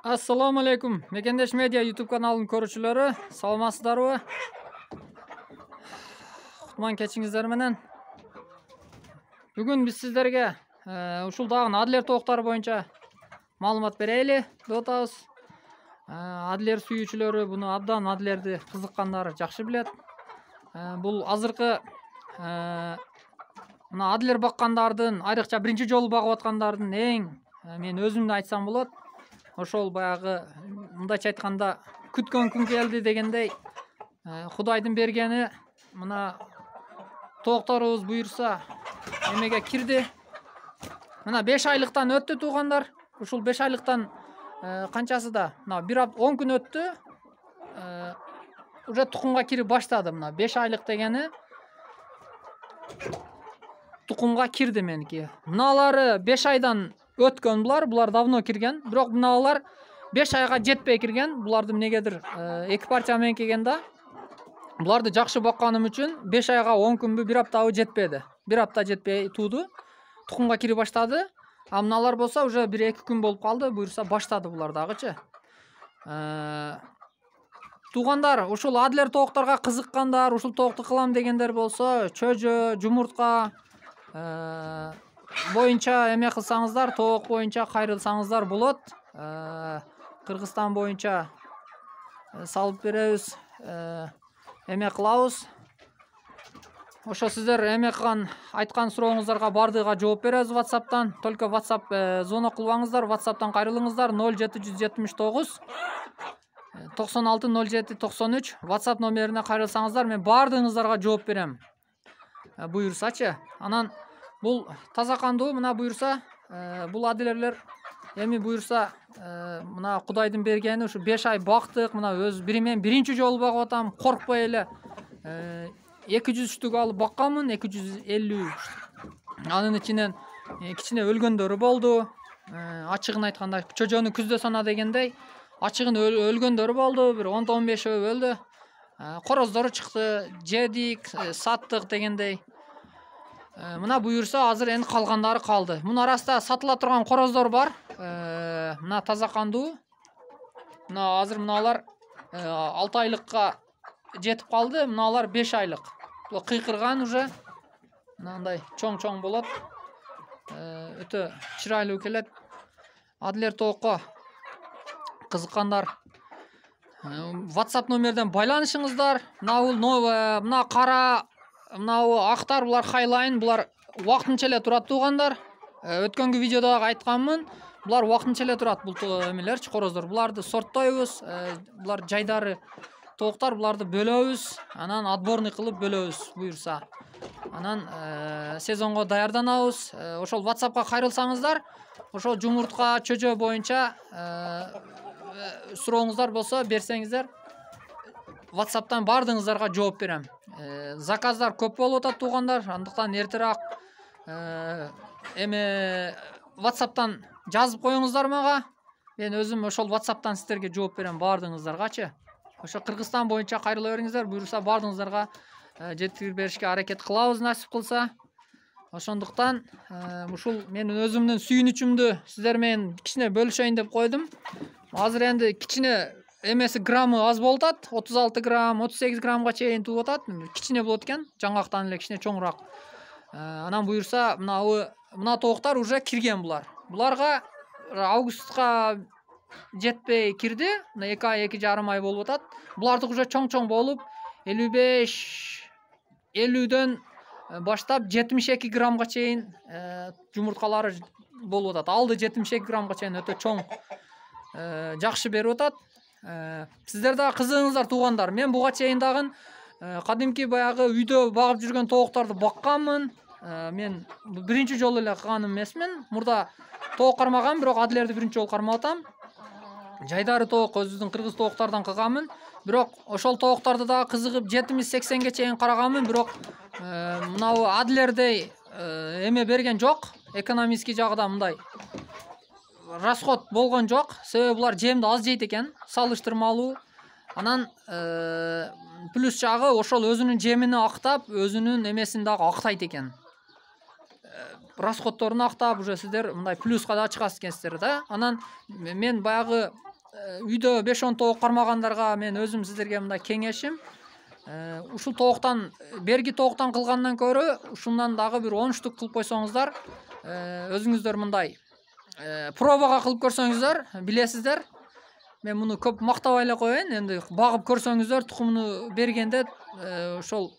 Assalamu alaikum. Мекендеш медиа YouTube каналының көрүүчүлөрү, саламатсыздарбы? Кутман кечиңиздер менен. Бүгүн биз сиздерге ушул дагы Адлер тооктары боюнча маалымат берели деп атабыз. Адлер сүйүүчүлөрү буну абдан Адлерди кызыккандары жакшы билет. Бул азыркы мына Адлер баккандардын, айрыкча биринчи жолу багып аткандардын эң мен өзүмдү айтсам болот. Ошол баягы мындайча айтканда күткөн күн келди дегендей, Кудайдын бергени мына тоокторубуз буйрса эмеге кирди. Мына 5 айлыктан өттү туугандар. Ушул 5 айлыктан канчасы да мына 10 күн өттү. Уже тукумга кирип баштады. Мына 5 айлык дегени тукумга кирди меники. Мыналары 5 айдан өткөн булар давно кирген. Бирок мыналар 5 айга жетпей кирген. Буларды эмнегедир 2 партия менен келген да. Буларды жакшы бакканым үчүн 5 айга 10 күнбү, 1 аптабы жетпеди. 1 апта жетпей тууду. Тукумга кирип баштады. А мыналар болсо уже 1-2 күн болуп калды. Буйрса баштады булар дагычы. Туугандар, ушул Адлер тооктарга кызыккандар, ушул тоокты кылам дегендер болсо, чөжө, жумуртка боюнча эме кылсаңыздар, тоок боюнча кайрылсаңыздар болот. Кыргызстан боюнча салып беребиз, эме кылабыз. Ошо сиздер эме кылган, айткан сурооңуздарга бардыгыга жооп беребиз WhatsApp'тан. Только WhatsApp звонок кылбаңыздар, WhatsApp'тан кайрылыңыздар. 0779 96 07 93 WhatsApp номерине кайрылсаңыздар, мен бардыгыңыздарга жооп берем. Буйрсачы. Анан бул таза кандуу, мына буйрса, бул Адлерлер эми буйрса, мына Кудайдын бергени ушу 5 ай бактык, мына өз мен биринчи жолу багып атам, коркпой эле 200 штук алып бакканмын, 250. Анын ичинен кичине өлгөндөрү болду. Ачыгын айтканда, чөжөнү күздө сана дегендей, ачыгын өлгөндөрү болду, бир 10-15 өлдү. Короздору чыкты, жедик, саттык дегендей. Мына буйрса азыр эми калгандары калды. Мунун арасында сатыла турган короздор бар. Мына таза кандуу. Мына азыр мыналар 6 айлыкка жетип калды. Мыналар 5 айлык. Бул кыйкырган уже. Мындай чоң-чоң болот. Өтө чырайлуу келет. Адлер тоокко кызыккандар WhatsApp номерден байланышыңыздар. Мына кара, мына актар, булар хайлайн, булар вакытынча эле турат туугандар. Өткөнгү видеодо айтканмын. Булар вакытынча эле турат, бул эмелерчи, короздор. Буларды сорттойбуз. Булар жайдары тооктар, буларды бөлөбүз. Анан отборный кылып бөлөбүз буйрса. Анан сезонго даярданабыз. Ошол WhatsApp'ка кайрылсаңыздар, ошол жумуртка, чөжө боюнча сурооңуздар болсо берсеңиздер, WhatsApp'тан бардыгыңыздарга жооп берем. Заказдар көп болуп атат туугандар, андыктан эртерээк эме WhatsApp'тан жазып коюңуздар мага. Мен өзүм ошол WhatsApp'тан сиздерге жооп берем бардыгыңыздаргачы. Ошо Кыргызстан боюнча кайрыла бериңиздер, буйрса бардыгыңыздарга жеткирип беришке аракет кылабыз насип кылса. Ошондуктан ушул менин өзүмдүн сүйүнүчүмдү сиздер менен кичине бөлүшөйүн деп койдум. Азыр энди кичине эмеси граммы аз болуп атат, 36 грамм, 38 граммга чейин тууп атат. Кичине болот экен, жаңактан эле кичине чоңураак. Анан буйрса мына тооктар уже кирген булар. Буларга августка жетпей кирди. Мына 2 ай, 2,5 ай болуп атат. Буларды уже чоң-чоң болуп 55 50дөн баштап 72 граммга чейин жумурткалары болуп атат. Алды 72 граммга чейин өтө чоң, жакшы берип атат. Сиздер да кызыгыңыздар туугандар. Мен буга чейин дагы кадимки баягы үйдө багып жүргөн тооктарды бакканмын. Мен биринчи жолу эле кылганым эмесмин. Мурда тоок кармагам, бирок Адлерди биринчи жолу кармап атам. Жайдары тоок өзүбүздүн кыргыз тооктардан кылганмын. Бирок ошол тооктарды да кызыгып 70-80ге чейин караганмын, бирок мынау Адлердей эме берген жок. Экономический жагыда мындай расход болгон жок. Себеби булар жемди аз жейт экен, салыштырмалуу. Анан плюс жагы ошол өзүнүн жемини актап, өзүнүн эмесин дагы актайт экен. Расходторун актап, уже сиздер мындай плюска да чыгасыз экенсиздер да. Анан мен баягы үйдө 5-10 тоок кармагандарга мен өзүм сиздерге мындай кеңешим, ушул тооктан берги тооктан кылгандан көрө ушундан дагы бир 10 штук кылып койсоңуздар, өзүңүздөр мындай пробага кылып көрсөңүздөр билесиздер. Мен муну көп мактабай эле коеюн, энди багып көрсөңүздөр тукумуну бергенде ошол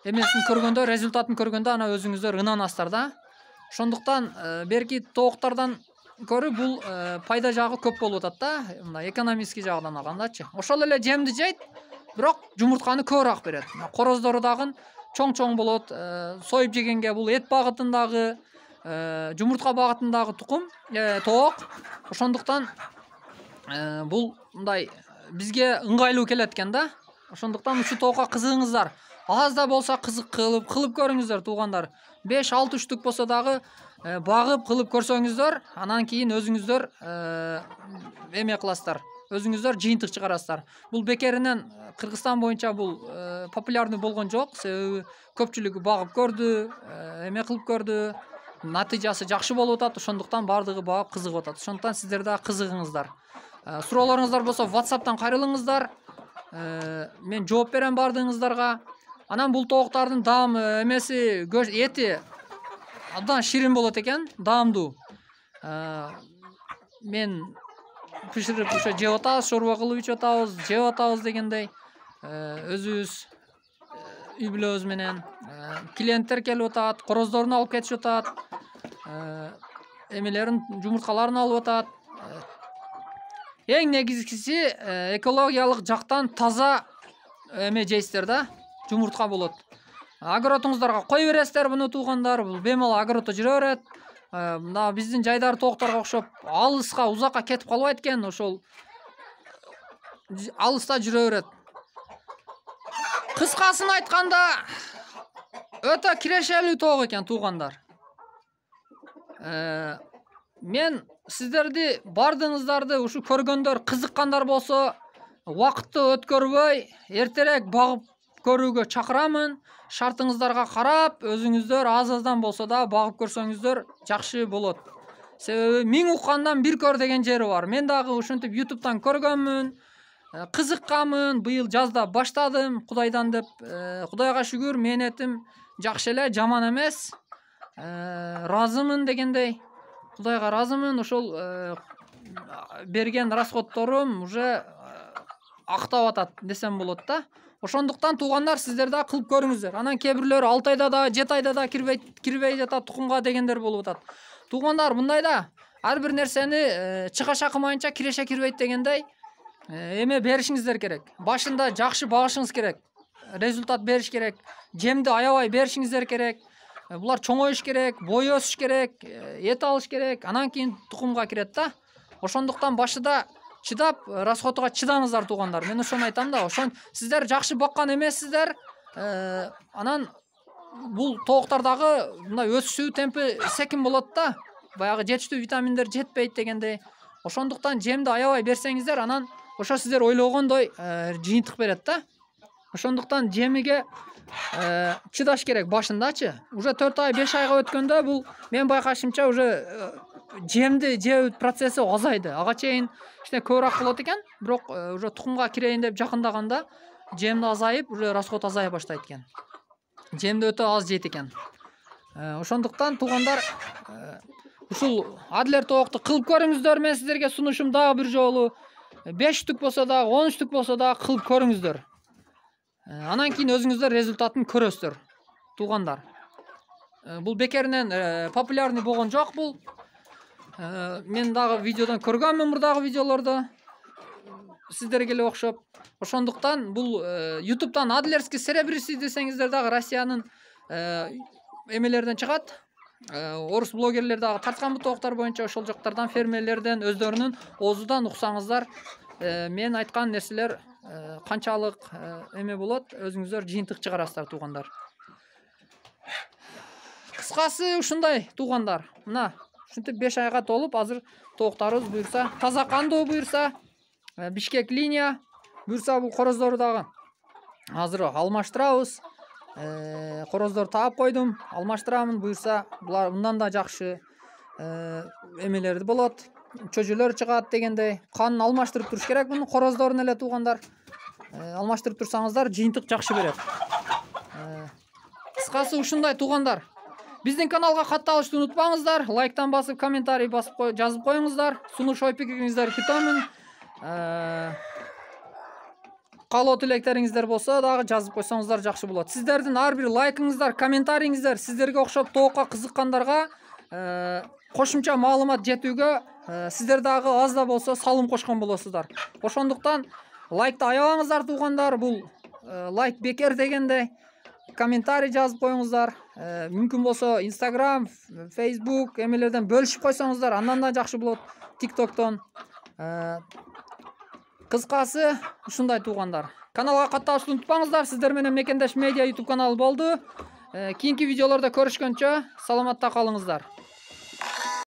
эмесин көргөндө, результатын көргөндө ана өзүңүздөр ынанасыздар да. Ошондуктан берки тооктардан көрү бул пайда жагы көп болуп атат да, мындай экономический жагынан алгандачы. Ошол эле жемди жейт, бирок жумуртканы көбүрөөк берет. Короздору дагы чоң болот. Союп жегенге бул эт багытындагы, жумуртка багытындагы тукум, тоок. Ошондуктан бул мындай бизге ыңгайлуу келет экен да. Ошондуктан ушул тоокка кызыгыңыздар. Аз да болсо кызык кылып көрүңүздөр туугандар. 5-6 штук болсо дагы багып кылып көрсөңүздөр, анан кийин өзүңүздөр эме кыласыздар. Өзүңүздөр жыйынтык чыгарасыздар. Бул бекеринен Кыргызстан боюнча бул популярный болгон жок. Себеби көпчүлүгү багып көрдү, эме кылып көрдү. Натыйжасы жакшы болуп атат. Ошондуктан бардыгы багып кызыгып атат. Ошондуктан сиздер да кызыгыңыздар. Суроолоруңуздар болсо WhatsApp'тан кайрылыңыздар. Мен жооп берем бардыгыңыздарга. Анан бул тооктардын даам эмеси, эти абдан ширин болот экен, даамдуу. Мен пиширип ошо жеп атабыз, шорба кылып ичип атабыз, жеп атабыз дегендей. Өзүбүз үй бүлөбүз менен клиенттер келип атат, короздорун алып кетишип атат. Эмелерин, жумурткаларын алып атат. Эң негизгиси экологиялык жактан таза эме жейсиздер да, жумуртка болот. Огородуңуздарга кой бересиздер буну туугандар, бул бемалал огороддо жүрө берет. Мына биздин жайдары тоокторго окшоп алыска, узакка кетип калбайт экен, ошол алыста жүрө берет. Кыскасын айтканда, өтө кирешелүү тоок экен туугандар. Мен сиздерди бардыгыңыздарды ушу көргөндөр кызыккандар болсо, убакытты өткөрбөй, эртерээк багып көрүүгө чакырамын. Шартыңыздарга карап, өзүңүздөр аз-аздан болсо да багып көрсөңүздөр жакшы болот. Себеби миң уккандан бир көр деген жери бар. Мен дагы ушинтип YouTube'дан көргөнмүн, кызыкканмын, быйыл жазда баштадым, Кудайдан деп. Кудайга шүгүр, мээнетим жакшы эле, жаман эмес. Разымын дегендей. Кудайга разымын, ошол берген расходторум уже актап атат десем болот да. Ошондуктан туугандар, сиздер да кылып көрүңүздөр. Анан кээ бирлөр 6 айда да, 7 айда да кирбей жатат тукумга дегендер болуп атат. Туугандар, мындай да, ар бир нерсени чыгаша кылмайынча киреше кирбейт дегендей эме беришиңиздер керек. Башында жакшы багышыңыз керек. Результат бериш керек. Жемди аябай беришиңиздер керек. Булар чоңоюш керек, бой өсүш керек, эт алыш керек. Анан кийин тукумга кирет да. Ошондуктан башында чыдап, расходуга чыдаңыздар туугандар. Мен ошону айтам да. Ошон сиздер жакшы баккан эмессиздер. Анан бул тооктардагы мындай өсүшүү темпи секин болот да. Баягы жетиштүү витаминдер жетпейт дегендей. Ошондуктан жемди аябай берсеңиздер, анан ошо сиздер ойлогондой жыйынтык берет да. Ошондуктан жемиге чыдаш керек башындачы. Уже 4 ай, 5 айга өткөндө бул мен байкашымча уже жемди жөө процесси азайды. Ага чейин кичине көбүрөөк болот экен, бирок уже тукумга кирейин деп жакындаганда жемди азайып, уже расход азая баштайт экен. Жемди өтө аз жейт экен. Ошондуктан туугандар, ушул Адлер тоокту кылып көрүңүздөр. Мен сиздерге сунушум дагы бир жолу 5 штук болсо да, 10 штук болсо да кылып көрүңүздөр. Анан кийин өзүңүздөр результатын көрөсүздөр туугандар. Бул бекеринен популярный болгон жок бул. Мен дагы видеодон көргөнмүн, мурдагы видеолордо. Сиздерге эле окшоп. Ошондуктан бул YouTube'дан Адлерский серебристый десеңиздер дагы Россиянын эмелерден чыгат. Орус блогерлер дагы тарткан бу тооктор боюнча, ошол жактардан, фермерлерден, өздөрүнүн оозудан уксаңыздар, мен айткан нерселер канчалык эме болот, өзүңүздөр жыйынтык чыгарасыздар туугандар. Кыскасы ушундай туугандар. Мына ушинтип 5 айга толуп, азыр тооктарыбыз буюрса, таза кандуу буюрса, Бишкек линия буюрса, бул короздорду дагы азыр алмаштырабыз. Короздор таап койдум, алмаштырамын буюрса, булар мындан да жакшы эмелерди болот. чөжөлөр чыгат дегендей. Канын алмаштырып туруш керек муну, короздорун эле туугандар. Алмаштырып турсаңыздар жыйынтык жакшы берет. Кыскасы ушундай туугандар. Биздин каналга катталышты унутпаңыздар. Лайктан басып, комментарий басып жазып коюңуздар. Сунуш ой пикириңиздерди күтөмүн. Каалоо тилектериңиздер болсо дагы жазып койсоңуздар жакшы болот. Сиздердин ар бир лайкыңыздар, комментарийиңиздер сиздерге окшоп тоокка кызыккандарга кошумча маалымат жетүүгө сиздер дагы аз да болсо салым кошкон болосуздар. Ошондуктан лайкты аябаңыздар туугандар. Бул лайк бекер дегендей. Комментарий жазып коюңуздар. Мүмкүн болсо Instagram, Facebook эмелерден бөлүшүп койсоңуздар андан да жакшы болот. TikToктон. Кыскасы ушундай туугандар. Каналга катталышты унутпаңыздар. Сиздер менен Мекендеш медиа YouTube каналы болду. Кийинки видеолордо көрүшкөнчө саламатта калыңыздар.